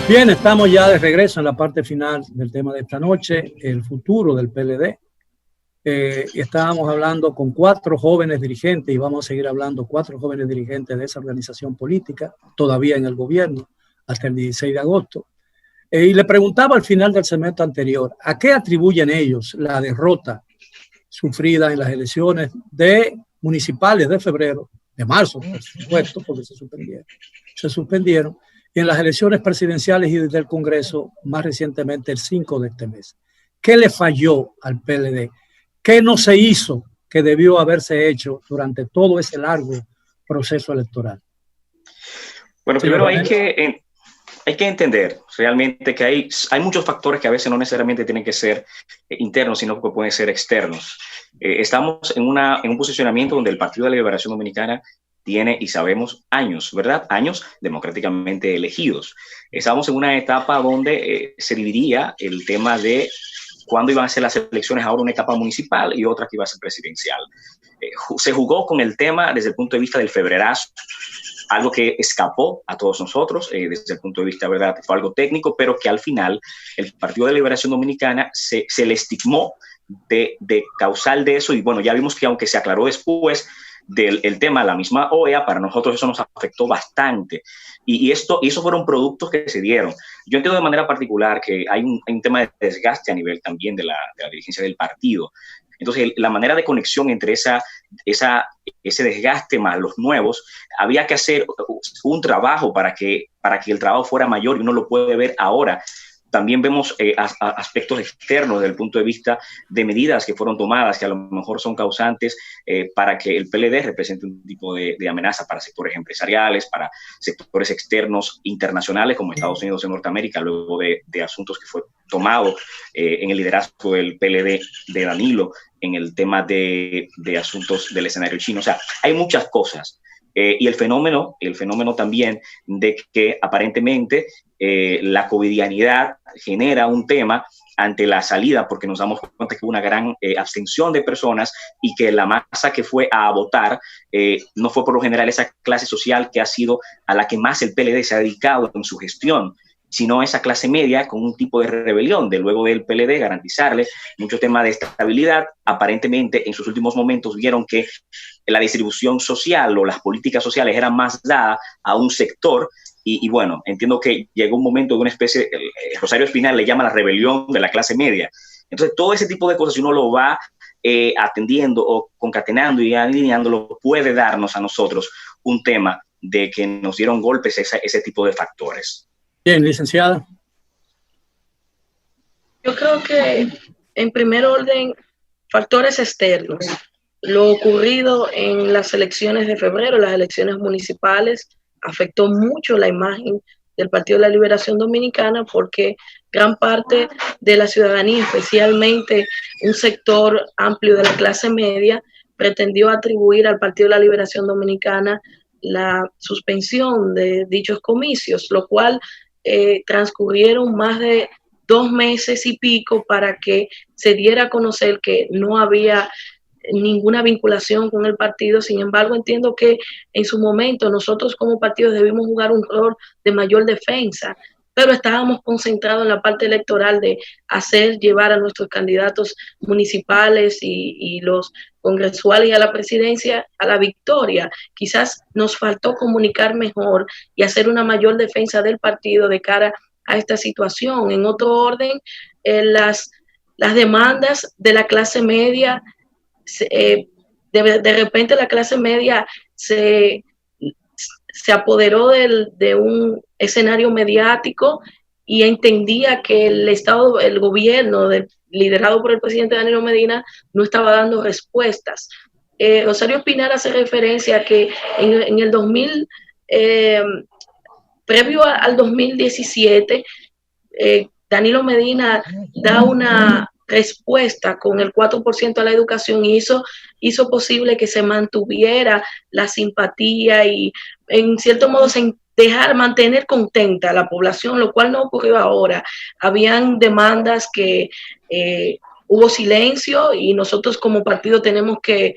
Bien, estamos ya de regreso en la parte final del tema de esta noche, el futuro del PLD. Estábamos hablando con 4 jóvenes dirigentes y vamos a seguir hablando 4 jóvenes dirigentes de esa organización política, todavía en el gobierno, hasta el 16 de agosto. Y le preguntaba al final del segmento anterior, ¿a qué atribuyen ellos la derrota sufrida en las elecciones municipales de febrero, de marzo, por supuesto, porque se suspendieron, y en las elecciones presidenciales y del Congreso más recientemente el 5 de este mes? ¿Qué le falló al PLD? ¿Qué no se hizo que debió haberse hecho durante todo ese largo proceso electoral? Bueno, primero hay que entender realmente que hay muchos factores que a veces no necesariamente tienen que ser internos, sino que pueden ser externos. Estamos en un posicionamiento donde el Partido de la Liberación Dominicana tiene, y sabemos, años, ¿verdad? Años democráticamente elegidos. Estamos en una etapa donde se dividía el tema de cuándo iban a ser las elecciones, ahora una etapa municipal y otra que iba a ser presidencial. Se jugó con el tema desde el punto de vista del febrerazo, algo que escapó a todos nosotros desde el punto de vista, ¿verdad? Fue algo técnico, pero que al final el Partido de Liberación Dominicana se le estigmó de causal de eso, y bueno, ya vimos que aunque se aclaró después del tema, la misma OEA, para nosotros eso nos afectó bastante. Y esos fueron productos que se dieron. Yo entiendo de manera particular que hay un tema de desgaste a nivel también de la dirigencia del partido. Entonces, la manera de conexión entre ese desgaste más los nuevos, había que hacer un trabajo para que el trabajo fuera mayor, y uno lo puede ver ahora. También vemos aspectos externos desde el punto de vista de medidas que fueron tomadas que a lo mejor son causantes para que el PLD represente un tipo de amenaza para sectores empresariales, para sectores externos internacionales como Estados Unidos y Norteamérica, luego de asuntos que fue tomado en el liderazgo del PLD de Danilo en el tema de asuntos del escenario chino. O sea, hay muchas cosas. Y el fenómeno también de que aparentemente la covidianidad genera un tema ante la salida, porque nos damos cuenta que hubo una gran abstención de personas y que la masa que fue a votar no fue por lo general esa clase social que ha sido a la que más el PLD se ha dedicado en su gestión, sino esa clase media con un tipo de rebelión de luego del PLD garantizarle mucho tema de estabilidad. Aparentemente en sus últimos momentos vieron que la distribución social o las políticas sociales eran más dadas a un sector, y bueno, entiendo que llegó un momento de una especie, Rosario Espinal le llama la rebelión de la clase media. Entonces todo ese tipo de cosas, si uno lo va atendiendo o concatenando y alineándolo, puede darnos a nosotros un tema de que nos dieron golpes ese tipo de factores. Bien, licenciada. Yo creo que, en primer orden, factores externos. Lo ocurrido en las elecciones de febrero, las elecciones municipales, afectó mucho la imagen del Partido de la Liberación Dominicana, porque gran parte de la ciudadanía, especialmente un sector amplio de la clase media, pretendió atribuir al Partido de la Liberación Dominicana la suspensión de dichos comicios, lo cual transcurrieron más de 2 meses y pico para que se diera a conocer que no había ninguna vinculación con el partido. Sin embargo, entiendo que en su momento nosotros como partido debimos jugar un rol de mayor defensa, pero estábamos concentrados en la parte electoral de llevar a nuestros candidatos municipales y los congresuales y a la presidencia a la victoria. Quizás nos faltó comunicar mejor y hacer una mayor defensa del partido de cara a esta situación. En otro orden, las demandas de la clase media, de repente la clase media se apoderó de un escenario mediático y entendía que el gobierno liderado por el presidente Danilo Medina no estaba dando respuestas. Rosario Espinal hace referencia a que en el 2000, previo al 2017, Danilo Medina da una respuesta con el 4% a la educación y hizo posible que se mantuviera la simpatía y en cierto modo mantener contenta a la población, lo cual no ocurrió ahora. Habían demandas que hubo silencio, y nosotros como partido tenemos que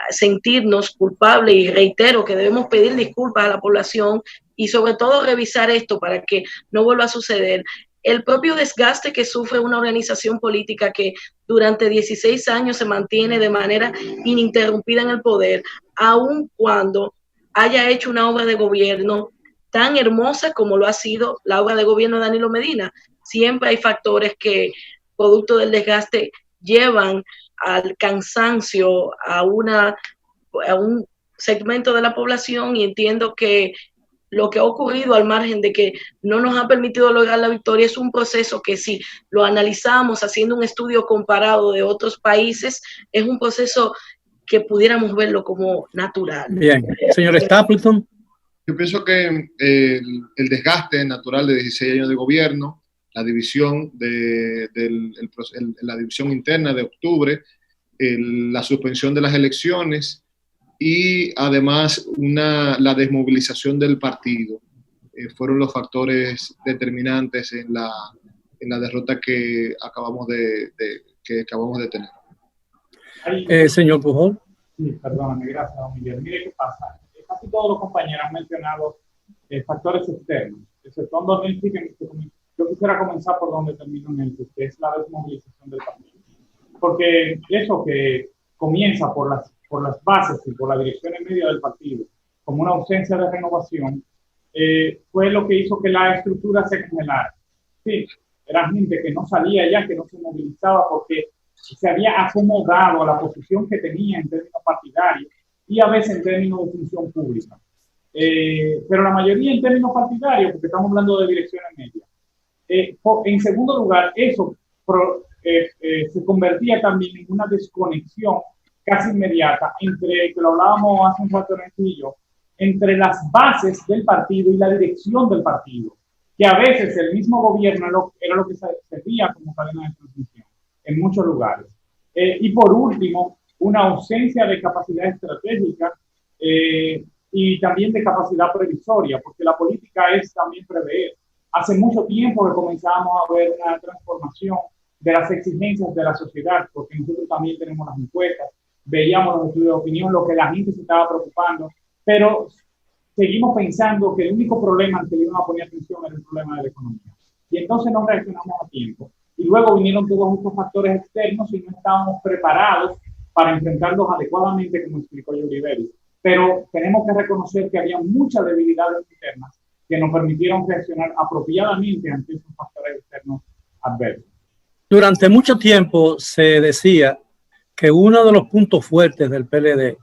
sentirnos culpables, y reitero que debemos pedir disculpas a la población y sobre todo revisar esto para que no vuelva a suceder. El propio desgaste que sufre una organización política que durante 16 años se mantiene de manera ininterrumpida en el poder, aun cuando haya hecho una obra de gobierno tan hermosa como lo ha sido la obra de gobierno de Danilo Medina. Siempre hay factores que, producto del desgaste, llevan al cansancio a un segmento de la población, y entiendo que lo que ha ocurrido, al margen de que no nos ha permitido lograr la victoria, es un proceso que, si lo analizamos haciendo un estudio comparado de otros países, es un proceso que pudiéramos verlo como natural. Bien, señor Stapleton. Yo pienso que el desgaste natural de 16 años de gobierno, la división la división interna de octubre, la suspensión de las elecciones y además la desmovilización del partido fueron los factores determinantes en la derrota que acabamos de tener. Señor Pujol. Sí, perdóname, gracias, don Miguel. Mire qué pasa. Casi todos los compañeros han mencionado factores externos, exceptuando Nelson, que yo quisiera comenzar por donde termino Nelson, que es la desmovilización del partido. Porque eso que comienza por las bases y por la dirección en medio del partido, como una ausencia de renovación, fue lo que hizo que la estructura se congelara. Sí, era gente que no salía ya, que no se movilizaba porque se había acomodado a la posición que tenía en términos partidarios y a veces en términos de función pública. Pero la mayoría en términos partidarios, porque estamos hablando de direcciones medias. En segundo lugar, eso se convertía también en una desconexión casi inmediata entre, que lo hablábamos hace un rato y yo, entre las bases del partido y la dirección del partido, que a veces el mismo gobierno era lo que servía como cadena de transmisión en muchos lugares. Y por último, una ausencia de capacidad estratégica y también de capacidad previsoria, porque la política es también prever. Hace mucho tiempo que comenzamos a ver una transformación de las exigencias de la sociedad, porque nosotros también tenemos las encuestas, veíamos los estudios de opinión, lo que la gente se estaba preocupando, pero seguimos pensando que el único problema al que le iban a poner atención era el problema de la economía. Y entonces no reaccionamos a tiempo. Y luego vinieron todos estos factores externos y no estábamos preparados para enfrentarlos adecuadamente, como explicó Yuri Beris. Pero tenemos que reconocer que había muchas debilidades internas que nos permitieron reaccionar apropiadamente ante esos factores externos adversos. Durante mucho tiempo se decía que uno de los puntos fuertes del PLD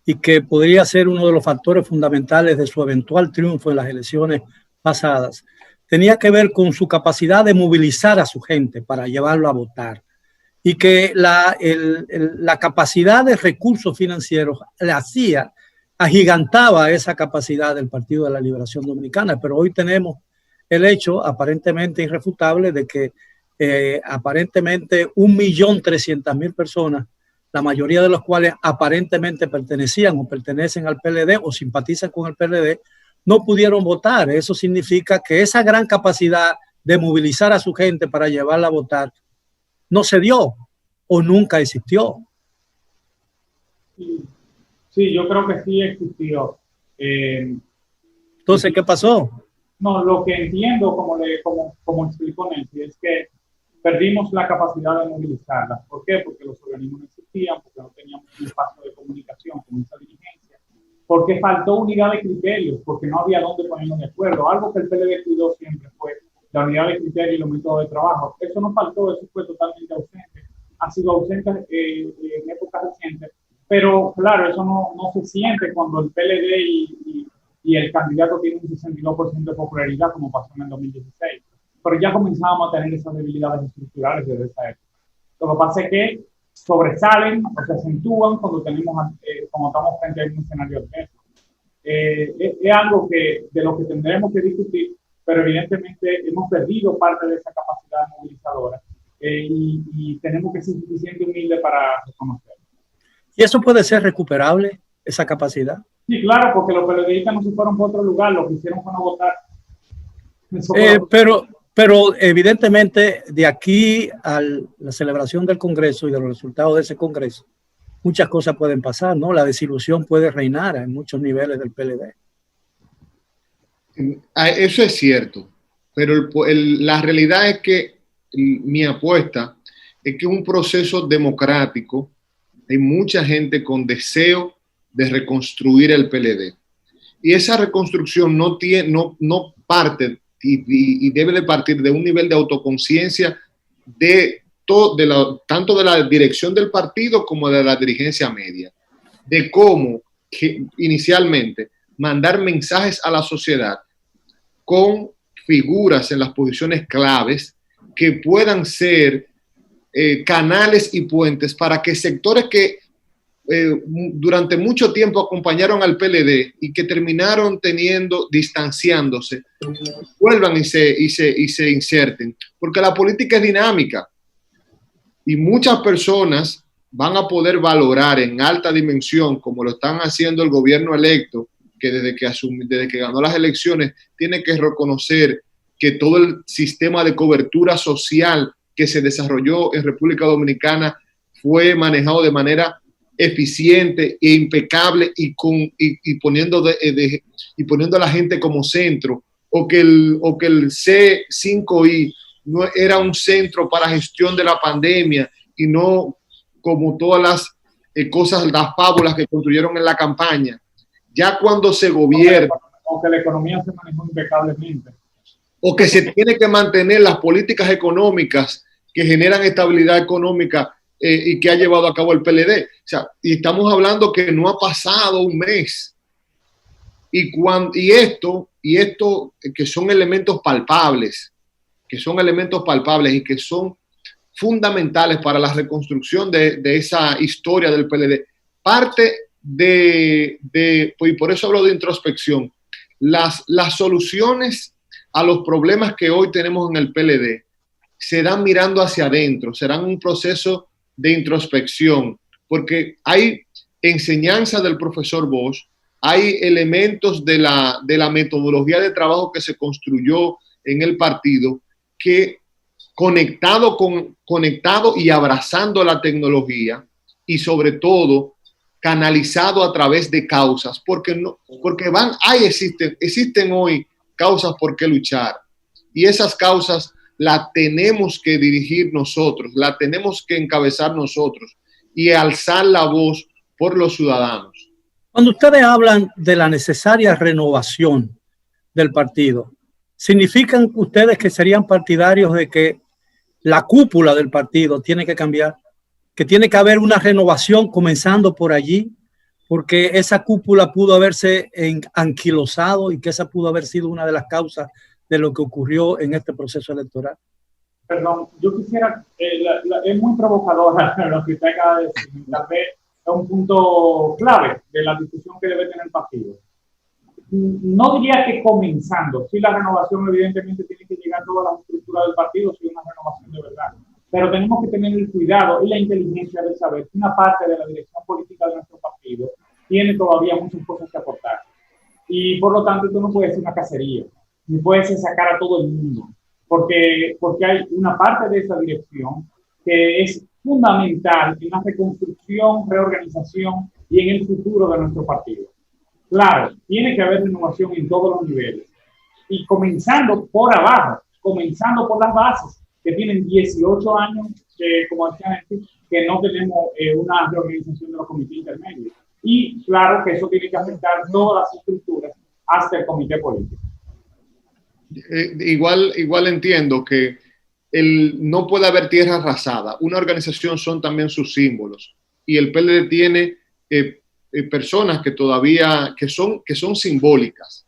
y que podría ser uno de los factores fundamentales de su eventual triunfo en las elecciones pasadas tenía que ver con su capacidad de movilizar a su gente para llevarlo a votar, y que la capacidad de recursos financieros agigantaba esa capacidad del Partido de la Liberación Dominicana. Pero hoy tenemos el hecho aparentemente irrefutable de que aparentemente 1.300.000 personas, la mayoría de las cuales aparentemente pertenecían o pertenecen al PLD o simpatizan con el PLD, no pudieron votar. Eso significa que esa gran capacidad de movilizar a su gente para llevarla a votar no se dio o nunca existió. Sí, yo creo que sí existió. Entonces, ¿qué pasó? No, lo que entiendo, como explicó Nancy, es que perdimos la capacidad de movilizarlas. ¿Por qué? Porque los organismos no existían, porque no teníamos un espacio de comunicación con esa dirigencia, porque faltó unidad de criterios, porque no había dónde ponernos de acuerdo. Algo que el PLD cuidó siempre fue la unidad de criterios y los métodos de trabajo. Eso no faltó, eso fue totalmente ausente. Ha sido ausente en épocas recientes, pero claro, eso no se siente cuando el PLD y el candidato tiene un 62% de popularidad, como pasó en el 2016. Pero ya comenzábamos a tener esas debilidades estructurales desde esa época. Lo que pasa es que sobresalen o se acentúan cuando estamos frente a un escenario adverso. Es algo de lo que tendremos que discutir, pero evidentemente hemos perdido parte de esa capacidad movilizadora y tenemos que ser suficientemente humildes para reconocerlo. ¿Y eso puede ser recuperable, esa capacidad? Sí, claro, porque los periodistas no se fueron por otro lugar, lo que hicieron fue no votar. Pero evidentemente de aquí a la celebración del Congreso y de los resultados de ese Congreso, muchas cosas pueden pasar, ¿no? La desilusión puede reinar en muchos niveles del PLD. Eso es cierto, pero la realidad es que mi apuesta es que es un proceso democrático. Hay mucha gente con deseo de reconstruir el PLD. Y esa reconstrucción no parte y debe de partir de un nivel de autoconciencia tanto de la dirección del partido como de la dirigencia media, de cómo inicialmente mandar mensajes a la sociedad con figuras en las posiciones claves que puedan ser canales y puentes para que sectores que durante mucho tiempo acompañaron al PLD y que terminaron distanciándose, vuelvan y se inserten, porque la política es dinámica y muchas personas van a poder valorar en alta dimensión, como lo están haciendo el gobierno electo, que desde que ganó las elecciones tiene que reconocer que todo el sistema de cobertura social que se desarrolló en República Dominicana fue manejado de manera eficiente e impecable y poniendo a la gente como centro, o que el C5I no era un centro para gestión de la pandemia y no como todas las las fábulas que construyeron en la campaña. Ya cuando se gobierna, o que la economía se manejó impecablemente, o que se tiene que mantener las políticas económicas que generan estabilidad económica y que ha llevado a cabo el PLD. O sea, y estamos hablando que no ha pasado un mes. Y esto que son elementos palpables, y que son fundamentales para la reconstrucción de esa historia del PLD. Parte y por eso hablo de introspección, las soluciones a los problemas que hoy tenemos en el PLD se dan mirando hacia adentro, serán un proceso de introspección, porque hay enseñanza del profesor Bosch, hay elementos de la metodología de trabajo que se construyó en el partido que conectado y abrazando la tecnología y sobre todo canalizado a través de causas, porque existen hoy causas por qué luchar y esas causas las tenemos que dirigir nosotros, las tenemos que encabezar nosotros y alzar la voz por los ciudadanos. Cuando ustedes hablan de la necesaria renovación del partido, ¿significan ustedes que serían partidarios de que la cúpula del partido tiene que cambiar? Que tiene que haber una renovación comenzando por allí, porque esa cúpula pudo haberse anquilosado y que esa pudo haber sido una de las causas de lo que ocurrió en este proceso electoral. Perdón, yo quisiera, es muy provocadora lo que usted acaba de decir, tal vez es un punto clave de la discusión que debe tener el partido. No diría que comenzando, sí la renovación evidentemente tiene que llegar a toda la estructura del partido, sí una renovación de verdad, pero tenemos que tener el cuidado y la inteligencia de saber que una parte de la dirección política de nuestro partido tiene todavía muchas cosas que aportar. Y por lo tanto, esto no puede ser una cacería, ni puede ser sacar a todo el mundo, porque hay una parte de esa dirección que es fundamental en la reconstrucción, reorganización y en el futuro de nuestro partido. Claro, tiene que haber renovación en todos los niveles y comenzando por abajo, comenzando por las bases que tienen 18 años, como decían aquí, que no tenemos una reorganización de los comités intermedios. Y claro que eso tiene que afectar todas las estructuras hasta el comité político. Igual entiendo que no puede haber tierra arrasada. Una organización son también sus símbolos. Y el PLD tiene personas que todavía son simbólicas.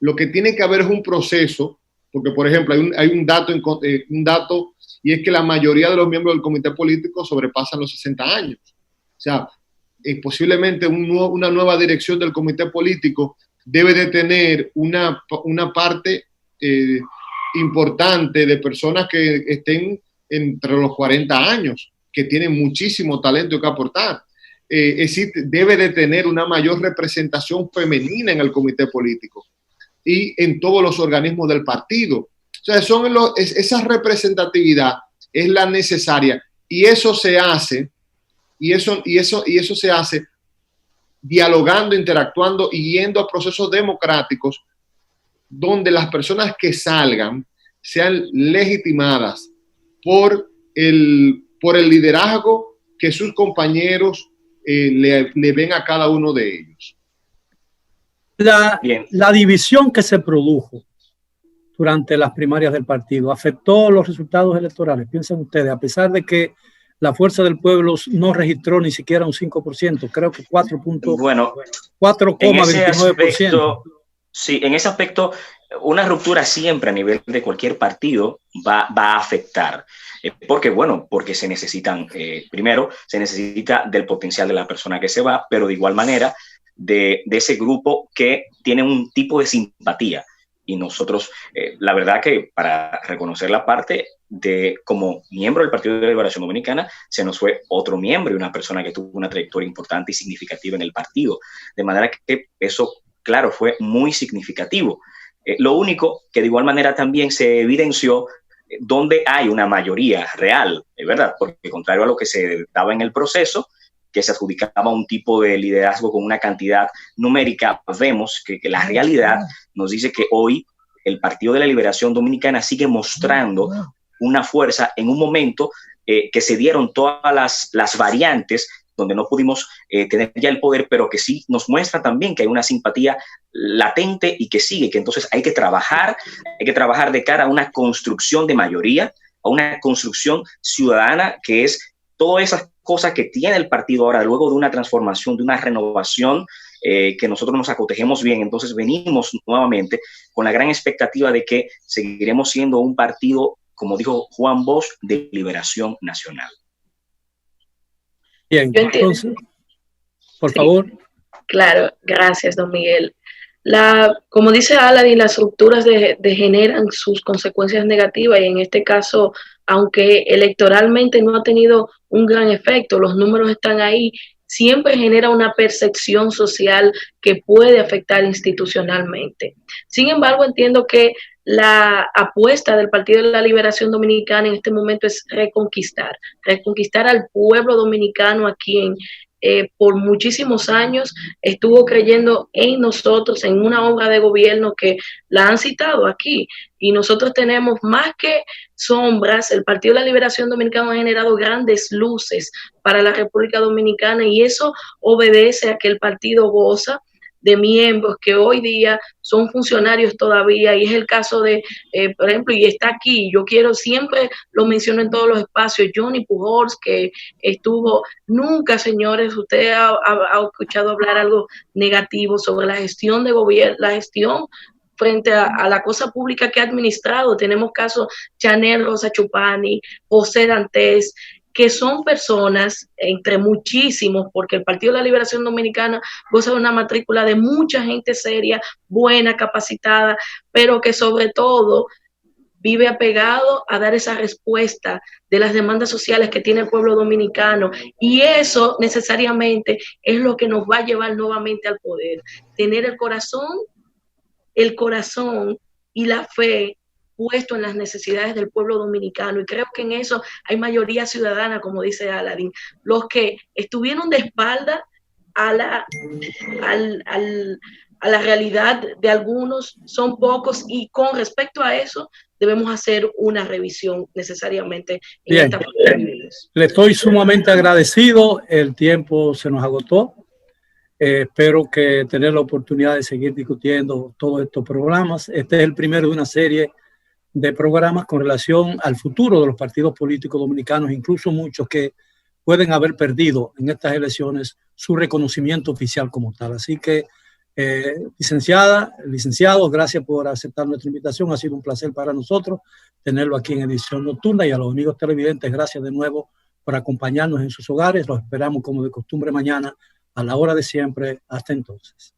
Lo que tiene que haber es un proceso, porque por ejemplo hay un dato y es que la mayoría de los miembros del comité político sobrepasan los 60 años. O sea, posiblemente una nueva dirección del comité político debe de tener una parte importante de personas que estén entre los 40 años, que tienen muchísimo talento que aportar. Debe de tener una mayor representación femenina en el comité político y en todos los organismos del partido. O sea, esa representatividad es la necesaria y eso se hace dialogando, interactuando y yendo a procesos democráticos donde las personas que salgan sean legitimadas por el liderazgo que sus compañeros le ven a cada uno de ellos. La división que se produjo durante las primarias del partido afectó los resultados electorales. Piensen ustedes, a pesar de que la Fuerza del Pueblo no registró ni siquiera un 5%, creo que 4,29%. Sí, en ese aspecto, una ruptura siempre a nivel de cualquier partido va a afectar. Porque se necesitan, primero, se necesita del potencial de la persona que se va, pero de igual manera de ese grupo que tiene un tipo de simpatía. Y nosotros, la verdad que para reconocer la parte de como miembro del Partido de la Liberación Dominicana, se nos fue otro miembro y una persona que tuvo una trayectoria importante y significativa en el partido. De manera que eso, claro, fue muy significativo. Lo único que de igual manera también se evidenció donde hay una mayoría real, ¿verdad? Porque contrario a lo que se daba en el proceso, que se adjudicaba un tipo de liderazgo con una cantidad numérica, vemos que la realidad nos dice que hoy el Partido de la Liberación Dominicana sigue mostrando una fuerza en un momento que se dieron todas las variantes donde no pudimos tener ya el poder, pero que sí nos muestra también que hay una simpatía latente y que sigue, que entonces hay que trabajar de cara a una construcción de mayoría, a una construcción ciudadana, que es todas esas cosas que tiene el partido ahora, luego de una transformación, de una renovación, que nosotros nos acotejemos bien. Entonces venimos nuevamente con la gran expectativa de que seguiremos siendo un partido, como dijo Juan Bosch, de liberación nacional. Bien, entonces, por favor. Claro, gracias, don Miguel. Como dice Aladín, las rupturas degeneran sus consecuencias negativas, y en este caso, aunque electoralmente no ha tenido un gran efecto, los números están ahí, siempre genera una percepción social que puede afectar institucionalmente. Sin embargo, entiendo que la apuesta del Partido de la Liberación Dominicana en este momento es reconquistar al pueblo dominicano, a quien por muchísimos años estuvo creyendo en nosotros, en una obra de gobierno que la han citado aquí, y nosotros tenemos más que sombras. El Partido de la Liberación Dominicana ha generado grandes luces para la República Dominicana, y eso obedece a que el partido goza de miembros que hoy día son funcionarios todavía, y es el caso de, por ejemplo, y está aquí, yo quiero, siempre lo menciono en todos los espacios, Johnny Pujols, que estuvo, nunca, señores, usted ha escuchado hablar algo negativo sobre la gestión de gobierno, la gestión frente a la cosa pública que ha administrado. Tenemos casos Chanel Rosa Chupani, José Dantes, que son personas, entre muchísimos, porque el Partido de la Liberación Dominicana goza de una matrícula de mucha gente seria, buena, capacitada, pero que sobre todo vive apegado a dar esa respuesta de las demandas sociales que tiene el pueblo dominicano, y eso necesariamente es lo que nos va a llevar nuevamente al poder, tener el corazón y la fe puesto en las necesidades del pueblo dominicano, y creo que en eso hay mayoría ciudadana, como dice Aladín. Los que estuvieron de espalda a la realidad de algunos son pocos, y con respecto a eso debemos hacer una revisión necesariamente en esta parte. Le estoy sumamente agradecido, el tiempo se nos agotó. Espero que tener la oportunidad de seguir discutiendo todos estos programas. Este es el primero de una serie de programas con relación al futuro de los partidos políticos dominicanos, incluso muchos que pueden haber perdido en estas elecciones su reconocimiento oficial como tal. Así que, licenciados, gracias por aceptar nuestra invitación. Ha sido un placer para nosotros tenerlo aquí en Edición Nocturna, y a los amigos televidentes, gracias de nuevo por acompañarnos en sus hogares. Los esperamos como de costumbre mañana a la hora de siempre. Hasta entonces.